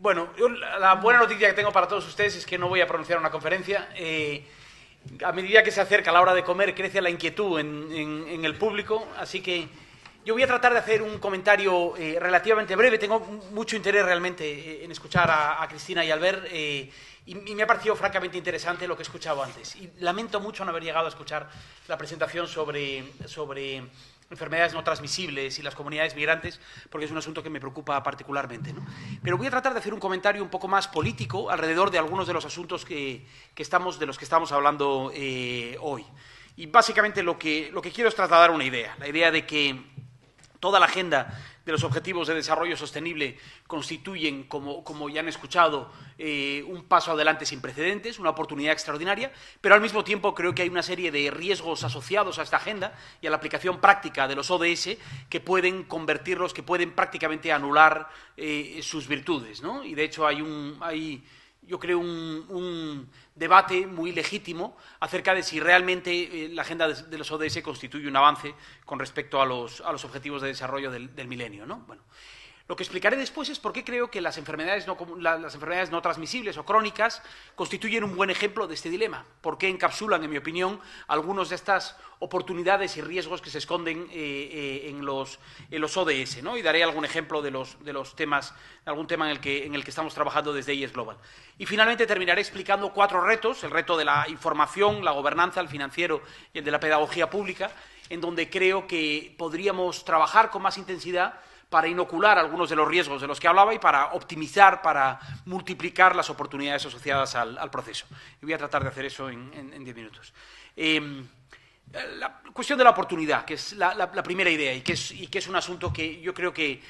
Bueno, la buena noticia que tengo para todos ustedes es que no voy a pronunciar una conferencia. A medida que se acerca la hora de comer, crece la inquietud en el público, así que yo voy a tratar de hacer un comentario relativamente breve. Tengo mucho interés realmente en escuchar a Cristina y Albert, y me ha parecido francamente interesante lo que he escuchado antes. Y lamento mucho no haber llegado a escuchar la presentación sobre enfermedades no transmisibles y las comunidades migrantes, porque es un asunto que me preocupa particularmente, ¿no? Pero voy a tratar de hacer un comentario un poco más político alrededor de algunos de los asuntos de los que estamos hablando hoy. Y básicamente lo que quiero es trasladar una idea, la idea de que toda la agenda de los Objetivos de Desarrollo Sostenible constituyen, como ya han escuchado, un paso adelante sin precedentes, una oportunidad extraordinaria, pero al mismo tiempo creo que hay una serie de riesgos asociados a esta agenda y a la aplicación práctica de los ODS que pueden convertirlos, que pueden prácticamente anular sus virtudes, ¿no? Y de hecho yo creo un debate muy legítimo acerca de si realmente la agenda de los ODS constituye un avance con respecto a los objetivos de desarrollo del milenio, ¿no? Bueno, lo que explicaré después es por qué creo que las enfermedades no transmisibles o crónicas constituyen un buen ejemplo de este dilema, por qué encapsulan, en mi opinión, algunas de estas oportunidades y riesgos que se esconden en los ODS, ¿no? Y daré algún ejemplo de los temas, algún tema en el que estamos trabajando desde IES Global. Y finalmente terminaré explicando 4 retos: el reto de la información, la gobernanza, el financiero y el de la pedagogía pública, en donde creo que podríamos trabajar con más intensidad para inocular algunos de los riesgos de los que hablaba y para optimizar, para multiplicar las oportunidades asociadas al proceso. Y voy a tratar de hacer eso en 10 minutos. La cuestión de la oportunidad, que es la primera idea y que es un asunto que yo creo que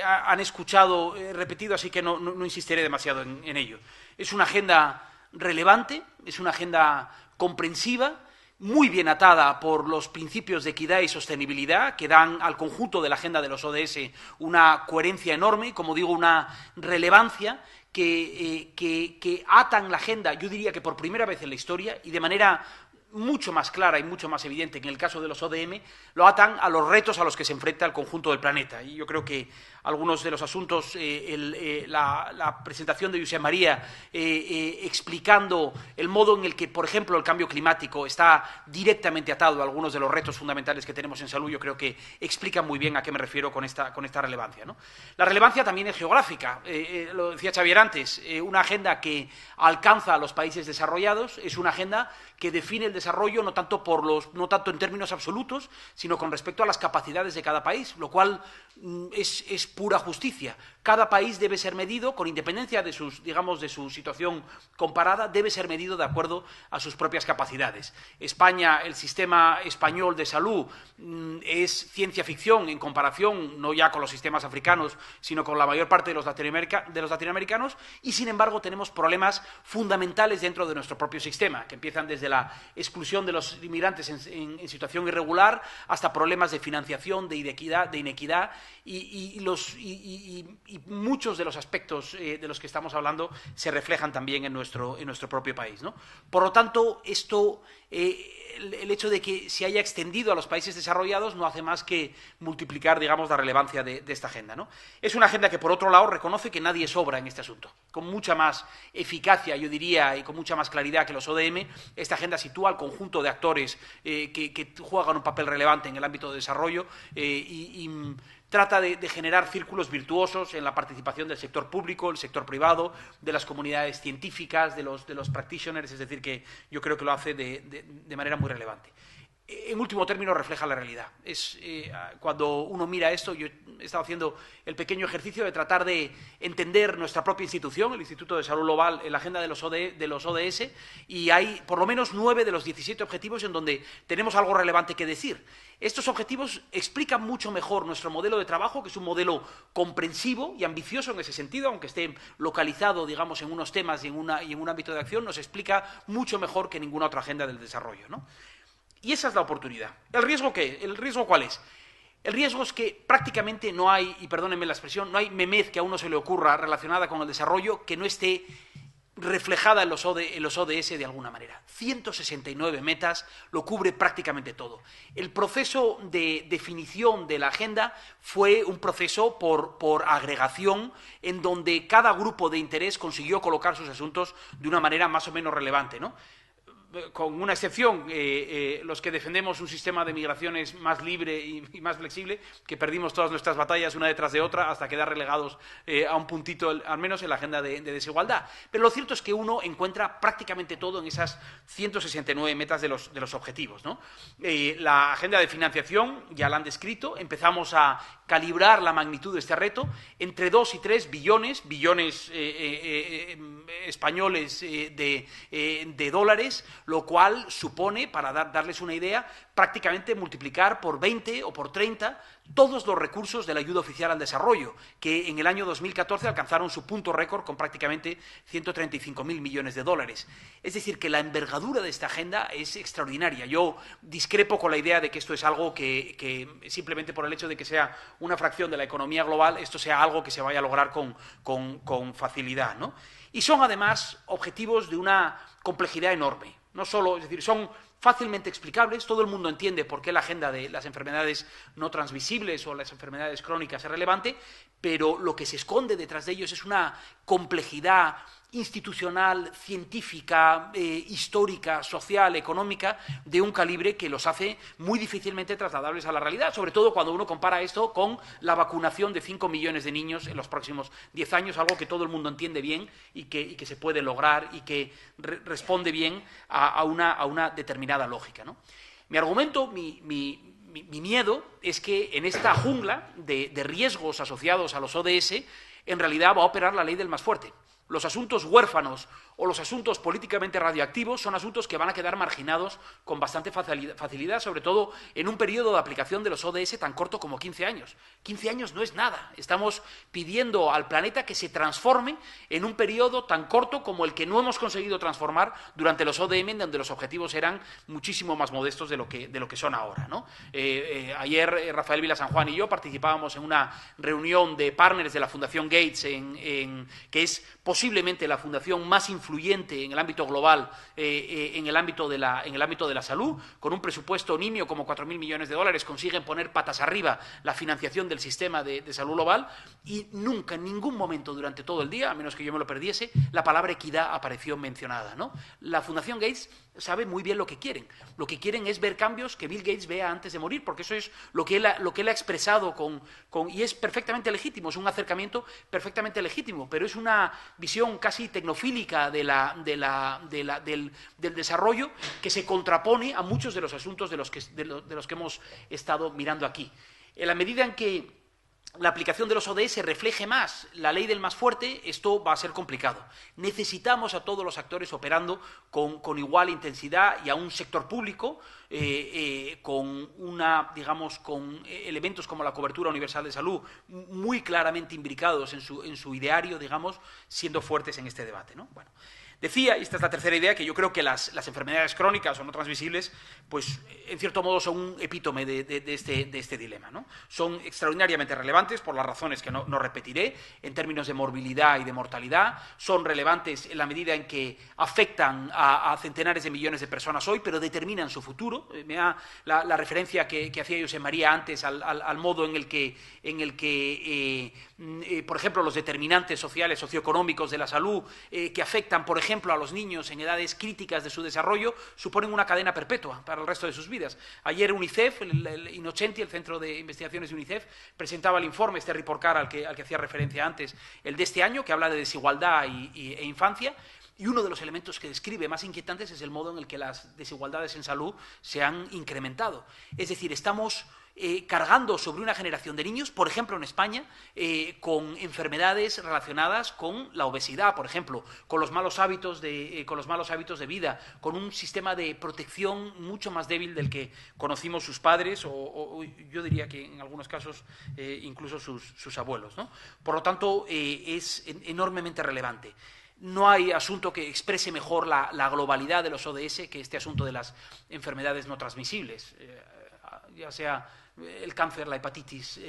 han escuchado repetido, así que no insistiré demasiado en ello. Es una agenda relevante, es una agenda comprensiva, muy bien atada por los principios de equidad y sostenibilidad que dan al conjunto de la agenda de los ODS una coherencia enorme y, como digo, una relevancia que atan la agenda, yo diría que por primera vez en la historia y de manera mucho más clara y mucho más evidente que en el caso de los ODM, lo atan a los retos a los que se enfrenta el conjunto del planeta. Y yo creo que algunos de los asuntos, la presentación de Josep María explicando el modo en el que, por ejemplo, el cambio climático está directamente atado a algunos de los retos fundamentales que tenemos en salud, yo creo que explica muy bien a qué me refiero con esta relevancia, ¿no? La relevancia también es geográfica, lo decía Xavier antes, una agenda que alcanza a los países desarrollados, es una agenda que define el desarrollo no tanto en términos absolutos, sino con respecto a las capacidades de cada país, lo cual es pura justicia. Cada país debe ser medido, con independencia de su situación comparada, debe ser medido de acuerdo a sus propias capacidades. España, el sistema español de salud es ciencia ficción en comparación, no ya con los sistemas africanos, sino con la mayor parte de los latinoamericanos, y sin embargo tenemos problemas fundamentales dentro de nuestro propio sistema, que empiezan desde la exclusión de los inmigrantes en situación irregular hasta problemas de financiación, de inequidad y muchos de los aspectos de los que estamos hablando se reflejan también en nuestro propio país, ¿no? Por lo tanto, el hecho de que se haya extendido a los países desarrollados no hace más que multiplicar, digamos, la relevancia de esta agenda, ¿no? Es una agenda que, por otro lado, reconoce que nadie sobra en este asunto. Con mucha más eficacia, yo diría, y con mucha más claridad que los ODM, esta agenda sitúa al conjunto de actores que juegan un papel relevante en el ámbito de desarrollo y trata de generar círculos virtuosos en la participación del sector público, el sector privado, de las comunidades científicas, de los practitioners, es decir, que yo creo que lo hace de manera muy relevante. En último término, refleja la realidad. Cuando uno mira esto, yo he estado haciendo el pequeño ejercicio de tratar de entender nuestra propia institución, el Instituto de Salud Global, en la agenda de los ODS, y hay por lo menos 9 de los 17 objetivos en donde tenemos algo relevante que decir. Estos objetivos explican mucho mejor nuestro modelo de trabajo, que es un modelo comprensivo y ambicioso en ese sentido, aunque esté localizado, digamos, en unos temas y en un ámbito de acción, nos explica mucho mejor que ninguna otra agenda del desarrollo, ¿no? Y esa es la oportunidad. ¿El riesgo qué? ¿El riesgo cuál es? El riesgo es que prácticamente no hay, y perdónenme la expresión, no hay memez que a uno se le ocurra relacionada con el desarrollo que no esté reflejada en los ODS de alguna manera. 169 metas, lo cubre prácticamente todo. El proceso de definición de la agenda fue un proceso por agregación, en donde cada grupo de interés consiguió colocar sus asuntos de una manera más o menos relevante, ¿no? Con una excepción, los que defendemos un sistema de migraciones más libre y más flexible, que perdimos todas nuestras batallas una detrás de otra hasta quedar relegados a un puntito, al menos en la agenda de desigualdad. Pero lo cierto es que uno encuentra prácticamente todo en esas 169 metas de los objetivos, ¿no? La agenda de financiación ya la han descrito, empezamos a calibrar la magnitud de este reto entre 2 y 3 billones españoles de dólares, lo cual supone, para darles una idea, prácticamente multiplicar por 20 o por 30 todos los recursos de la ayuda oficial al desarrollo, que en el año 2014 alcanzaron su punto récord con prácticamente 135.000 millones de dólares. Es decir, que la envergadura de esta agenda es extraordinaria. Yo discrepo con la idea de que esto es algo que simplemente por el hecho de que sea una fracción de la economía global, esto sea algo que se vaya a lograr con facilidad, ¿no? Y son además objetivos de una complejidad enorme. No solo, es decir, son fácilmente explicables, todo el mundo entiende por qué la agenda de las enfermedades no transmisibles o las enfermedades crónicas es relevante, pero lo que se esconde detrás de ellos es una complejidad institucional, científica, histórica, social, económica, de un calibre que los hace muy difícilmente trasladables a la realidad, sobre todo cuando uno compara esto con la vacunación de 5 millones de niños en los próximos 10 años, algo que todo el mundo entiende bien y que se puede lograr y que responde bien a una determinada lógica, ¿no? Mi argumento, mi miedo es que en esta jungla de riesgos asociados a los ODS, en realidad va a operar la ley del más fuerte. Los asuntos huérfanos o los asuntos políticamente radioactivos son asuntos que van a quedar marginados con bastante facilidad, sobre todo en un periodo de aplicación de los ODS tan corto como 15 años. 15 años no es nada. Estamos pidiendo al planeta que se transforme en un periodo tan corto como el que no hemos conseguido transformar durante los ODM, donde los objetivos eran muchísimo más modestos de lo que son ahora, ¿no? Ayer Rafael Vila San Juan y yo participábamos en una reunión de partners de la Fundación Gates, que es posiblemente la fundación más influyente en el ámbito global, en el ámbito de la salud, con un presupuesto nimio como 4.000 millones de dólares, consiguen poner patas arriba la financiación del sistema de salud global, y nunca, en ningún momento durante todo el día, a menos que yo me lo perdiese, la palabra equidad apareció mencionada, ¿no? La Fundación Gates sabe muy bien lo que quieren. Lo que quieren es ver cambios que Bill Gates vea antes de morir, porque eso es lo que él ha expresado y es perfectamente legítimo, es un acercamiento perfectamente legítimo, pero es una visión casi tecnofílica del desarrollo que se contrapone a muchos de los asuntos de los que hemos estado mirando aquí. En la medida en que la aplicación de los ODS refleje más la ley del más fuerte, esto va a ser complicado. Necesitamos a todos los actores operando con igual intensidad y a un sector público con elementos como la cobertura universal de salud muy claramente imbricados en su ideario, digamos, siendo fuertes en este debate, ¿no? Bueno, decía, y esta es la tercera idea, que yo creo que las enfermedades crónicas o no transmisibles, pues en cierto modo son un epítome de este dilema, ¿no? Son extraordinariamente relevantes por las razones que no repetiré, en términos de morbilidad y de mortalidad, son relevantes en la medida en que afectan a centenares de millones de personas hoy, pero determinan su futuro. Me da la referencia que hacía José María antes al modo en el que por ejemplo, los determinantes sociales, socioeconómicos de la salud, que afectan, por ejemplo, a los niños en edades críticas de su desarrollo, suponen una cadena perpetua para el resto de sus vidas. Ayer UNICEF, el Innocenti, el Centro de Investigaciones de UNICEF, presentaba el informe, este report card al que hacía referencia antes, el de este año, que habla de desigualdad e infancia. Y uno de los elementos que describe más inquietantes es el modo en el que las desigualdades en salud se han incrementado. Es decir, estamos cargando sobre una generación de niños, por ejemplo en España, con enfermedades relacionadas con la obesidad, por ejemplo, con los malos hábitos de vida, con un sistema de protección mucho más débil del que conocimos sus padres o yo diría que en algunos casos incluso sus abuelos, ¿no? Por lo tanto, es enormemente relevante. No hay asunto que exprese mejor la globalidad de los ODS que este asunto de las enfermedades no transmisibles, ya sea el cáncer, la hepatitis,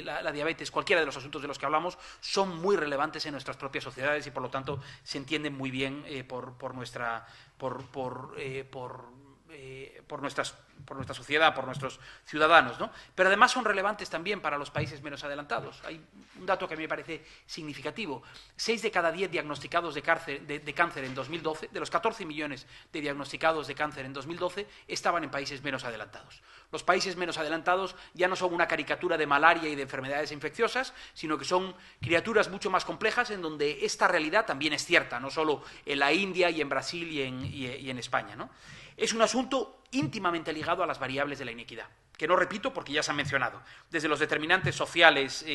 la diabetes, cualquiera de los asuntos de los que hablamos, son muy relevantes en nuestras propias sociedades y por lo tanto se entienden muy bien por nuestra sociedad, por nuestros ciudadanos, ¿no? Pero además son relevantes también para los países menos adelantados. Hay un dato que a mí me parece significativo. 6 de cada 10 diagnosticados de cáncer en 2012, de los 14 millones de diagnosticados de cáncer en 2012, estaban en países menos adelantados. Los países menos adelantados ya no son una caricatura de malaria y de enfermedades infecciosas, sino que son criaturas mucho más complejas en donde esta realidad también es cierta, no solo en la India y en Brasil y en España, ¿no? Es un asunto íntimamente ligado a las variables de la inequidad, que no repito porque ya se han mencionado, desde los determinantes sociales,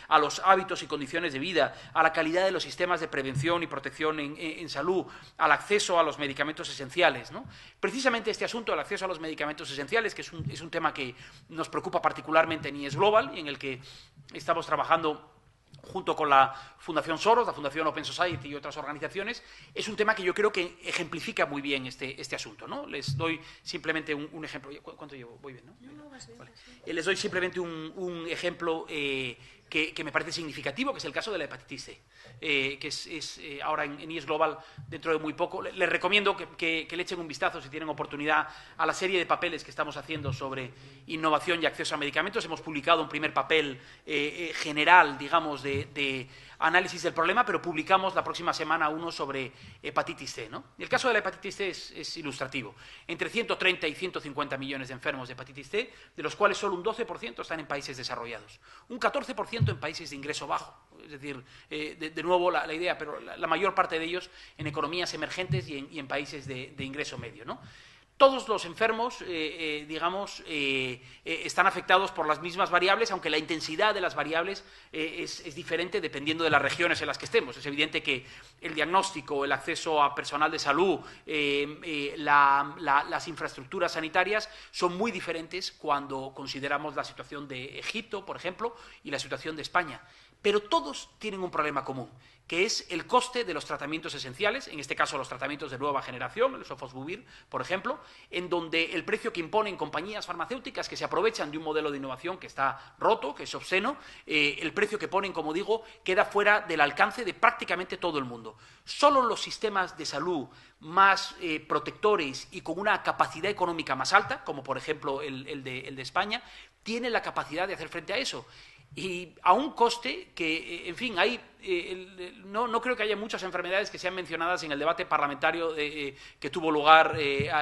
a los hábitos y condiciones de vida, a la calidad de los sistemas de prevención y protección en salud, al acceso a los medicamentos esenciales, ¿no? Precisamente este asunto, el acceso a los medicamentos esenciales, que es un tema que nos preocupa particularmente en IES Global y en el que estamos trabajando junto con la Fundación Soros, la Fundación Open Society y otras organizaciones, es un tema que yo creo que ejemplifica muy bien este asunto, ¿no? Les doy simplemente un ejemplo. ¿Cuánto llevo? Voy bien, ¿no? No, vas bien, vale. Les doy simplemente un ejemplo que me parece significativo, que es el caso de la hepatitis C, que es ahora en IES Global dentro de muy poco. Les recomiendo que le echen un vistazo, si tienen oportunidad, a la serie de papeles que estamos haciendo sobre innovación y acceso a medicamentos. Hemos publicado un primer papel general, digamos, de análisis del problema, pero publicamos la próxima semana uno sobre hepatitis C, ¿no? Y el caso de la hepatitis C es ilustrativo. Entre 130 y 150 millones de enfermos de hepatitis C, de los cuales solo un 12% están en países desarrollados, un 14% en países de ingreso bajo, es decir, de nuevo la idea, pero la mayor parte de ellos en economías emergentes y en países de ingreso medio, ¿no? Todos los enfermos, están afectados por las mismas variables, aunque la intensidad de las variables es diferente dependiendo de las regiones en las que estemos. Es evidente que el diagnóstico, el acceso a personal de salud, las infraestructuras sanitarias son muy diferentes cuando consideramos la situación de Egipto, por ejemplo, y la situación de España. Pero todos tienen un problema común, que es el coste de los tratamientos esenciales, en este caso los tratamientos de nueva generación, el sofosbuvir, por ejemplo, en donde el precio que imponen compañías farmacéuticas que se aprovechan de un modelo de innovación que está roto, que es obsceno, el precio que ponen, como digo, queda fuera del alcance de prácticamente todo el mundo. Solo los sistemas de salud más protectores y con una capacidad económica más alta, como por ejemplo el de España, tienen la capacidad de hacer frente a eso. Y a un coste que, en fin, no creo que haya muchas enfermedades que sean mencionadas en el debate parlamentario que tuvo lugar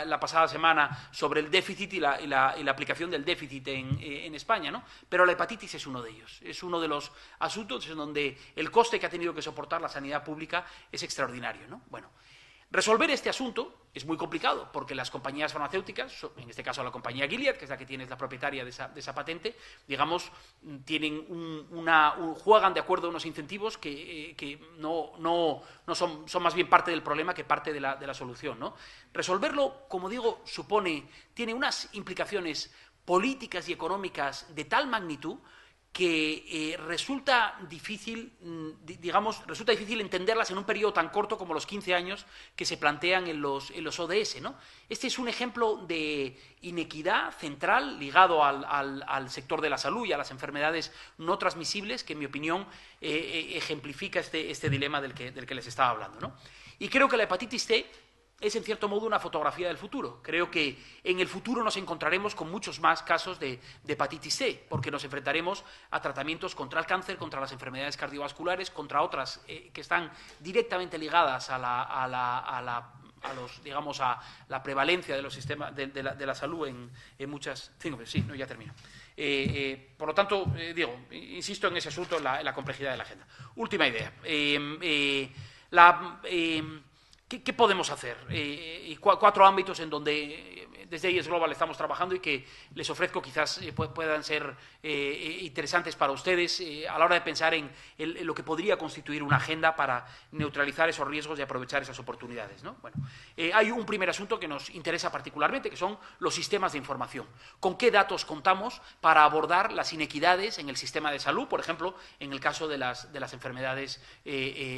la pasada semana sobre el déficit y la aplicación del déficit en España, ¿no? Pero la hepatitis es uno de ellos. Es uno de los asuntos en donde el coste que ha tenido que soportar la sanidad pública es extraordinario, ¿no? Bueno, resolver este asunto es muy complicado porque las compañías farmacéuticas, en este caso la compañía Gilead, que es la que es la propietaria de esa patente, digamos, tienen juegan de acuerdo a unos incentivos que no son más bien parte del problema que parte de la solución, ¿no? Resolverlo, como digo, tiene unas implicaciones políticas y económicas de tal magnitud que resulta difícil entenderlas en un periodo tan corto como los 15 años que se plantean en los ODS, ¿no? Este es un ejemplo de inequidad central ligado al sector de la salud y a las enfermedades no transmisibles que, en mi opinión, ejemplifica este dilema del que les estaba hablando, ¿no? Y creo que la hepatitis C es, en cierto modo, una fotografía del futuro. Creo que en el futuro nos encontraremos con muchos más casos de hepatitis C, porque nos enfrentaremos a tratamientos contra el cáncer, contra las enfermedades cardiovasculares, contra otras que están directamente ligadas a la prevalencia de los sistemas de la salud en muchas... ya termino. Por lo tanto, insisto en ese asunto, la complejidad de la agenda. Última idea. ¿Qué podemos hacer? Y 4 ámbitos en donde desde IES Global estamos trabajando y que les ofrezco quizás puedan ser interesantes para ustedes a la hora de pensar en lo que podría constituir una agenda para neutralizar esos riesgos y aprovechar esas oportunidades, ¿no? Bueno, hay un primer asunto que nos interesa particularmente, que son los sistemas de información. ¿Con qué datos contamos para abordar las inequidades en el sistema de salud, por ejemplo, en el caso de las enfermedades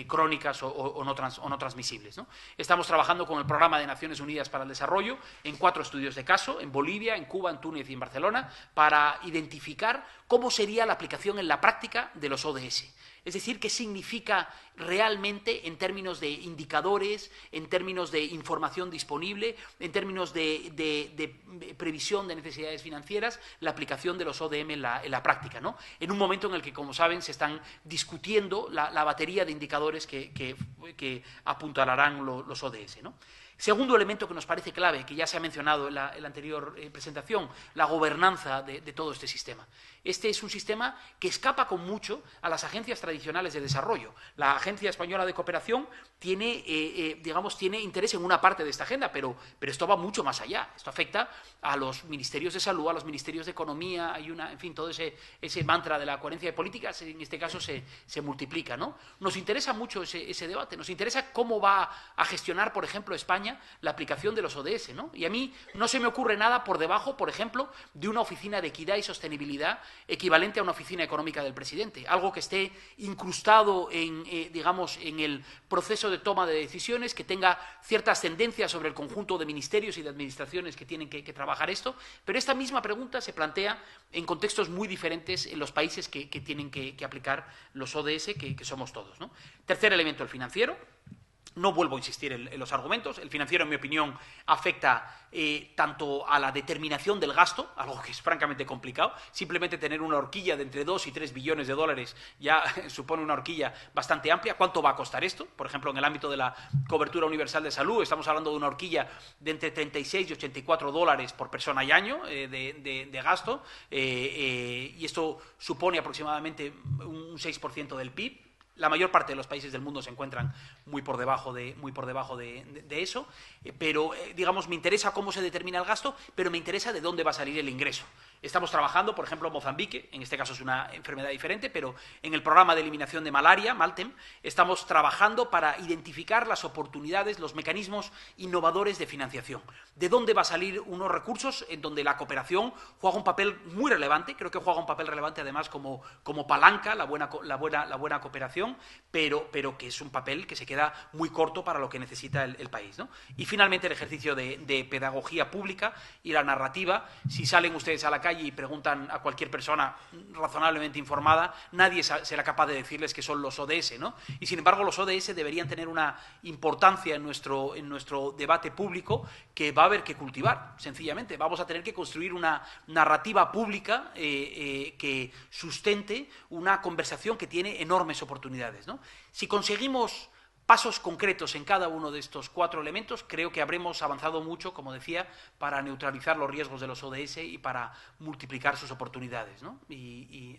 crónicas o no transmisibles, ¿no? Estamos trabajando con el Programa de Naciones Unidas para el Desarrollo en 4 estudios estudios de caso en Bolivia, en Cuba, en Túnez y en Barcelona para identificar cómo sería la aplicación en la práctica de los ODS. Es decir, qué significa realmente en términos de indicadores, en términos de información disponible, en términos de previsión de necesidades financieras, la aplicación de los ODM en la práctica, ¿no? En un momento en el que, como saben, se están discutiendo la batería de indicadores que apuntalarán los ODS, ¿no? Segundo elemento que nos parece clave, que ya se ha mencionado en la anterior presentación, la gobernanza de todo este sistema. Este es un sistema que escapa con mucho a las agencias tradicionales de desarrollo. La Agencia Española de Cooperación tiene interés en una parte de esta agenda, pero esto va mucho más allá. Esto afecta a los ministerios de salud, a los ministerios de economía, en fin, todo ese mantra de la coherencia de políticas, en este caso se multiplica, ¿no? Nos interesa mucho ese debate, nos interesa cómo va a gestionar, por ejemplo, España la aplicación de los ODS, ¿no? Y a mí no se me ocurre nada por debajo, por ejemplo, de una oficina de equidad y sostenibilidad equivalente a una oficina económica del presidente, algo que esté incrustado en el proceso de toma de decisiones, que tenga ciertas tendencias sobre el conjunto de ministerios y de administraciones que tienen que trabajar esto, pero esta misma pregunta se plantea en contextos muy diferentes en los países que tienen que aplicar los ODS, que somos todos, ¿no? Tercer elemento, el financiero. No vuelvo a insistir en los argumentos. El financiero, en mi opinión, afecta tanto a la determinación del gasto, algo que es francamente complicado. Simplemente tener una horquilla de entre 2 y 3 billones de dólares ya supone una horquilla bastante amplia. ¿Cuánto va a costar esto? Por ejemplo, en el ámbito de la cobertura universal de salud, estamos hablando de una horquilla de entre 36 y 84 dólares por persona y año de gasto, y esto supone aproximadamente un 6% del PIB. La mayor parte de los países del mundo se encuentran muy por debajo de eso, pero me interesa cómo se determina el gasto, pero me interesa de dónde va a salir el ingreso. Estamos trabajando, por ejemplo, en Mozambique, en este caso es una enfermedad diferente, pero en el programa de eliminación de malaria, MALTEM, estamos trabajando para identificar las oportunidades, los mecanismos innovadores de financiación. ¿De dónde va a salir unos recursos en donde la cooperación juega un papel muy relevante? Creo que juega un papel relevante además como palanca, la buena cooperación, pero que es un papel que se queda muy corto para lo que necesita el país, ¿no? Y finalmente el ejercicio de pedagogía pública y la narrativa. Si salen ustedes a la calle y preguntan a cualquier persona razonablemente informada, nadie será capaz de decirles que son los ODS, ¿no? Y sin embargo los ODS deberían tener una importancia en nuestro debate público que va a haber que cultivar, sencillamente. Vamos a tener que construir una narrativa pública que sustente una conversación que tiene enormes oportunidades, ¿no? Si conseguimos pasos concretos en cada uno de estos 4 elementos, creo que habremos avanzado mucho, como decía, para neutralizar los riesgos de los ODS y para multiplicar sus oportunidades, ¿no? En fin.